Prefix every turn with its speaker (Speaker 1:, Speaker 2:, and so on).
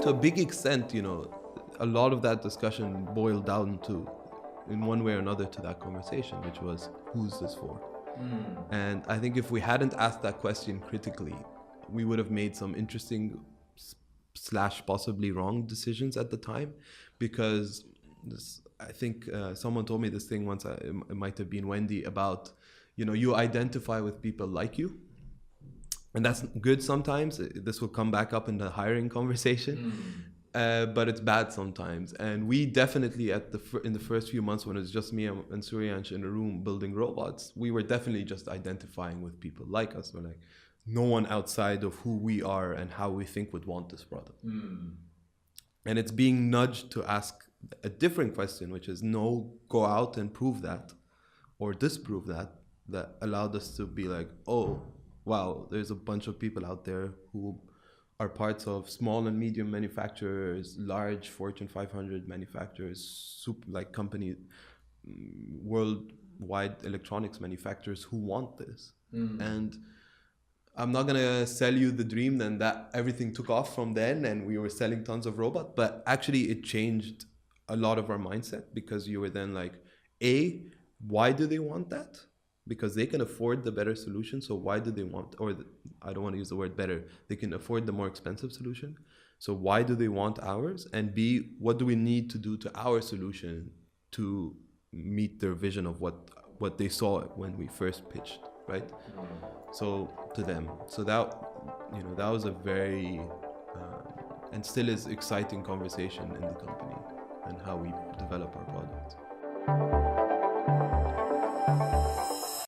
Speaker 1: To a big extent, a lot of that discussion boiled down to, in one way or another, to that conversation, which was, who's this for? And I think if we hadn't asked that question critically, we would have made some interesting / possibly wrong decisions at the time, because I think someone told me this thing once, it might have been Wendy, about, you identify with people like you. And that's good sometimes. This will come back up in the hiring conversation. But it's bad sometimes. And we definitely, in the first few months when it was just me and Suryansh in a room building robots, we were definitely just identifying with people like us. We're like, no one outside of who we are and how we think would want this product. And it's being nudged to ask a different question, which is, no, go out and prove that or disprove that allowed us to be like, oh, wow, there's a bunch of people out there who are parts of small and medium manufacturers, large Fortune 500 manufacturers, like company, worldwide electronics manufacturers who want this. And I'm not gonna sell you the dream then that everything took off from then and we were selling tons of robots, but actually it changed a lot of our mindset, because you were then like, why do they want that? Because they can afford the better solution. So why do they want, I don't want to use the word better, they can afford the more expensive solution. So why do they want ours? And B, what do we need to do to our solution to meet their vision of what they saw when we first pitched, right? So to them. So that was a very, and still is exciting conversation in the company and how we develop our products.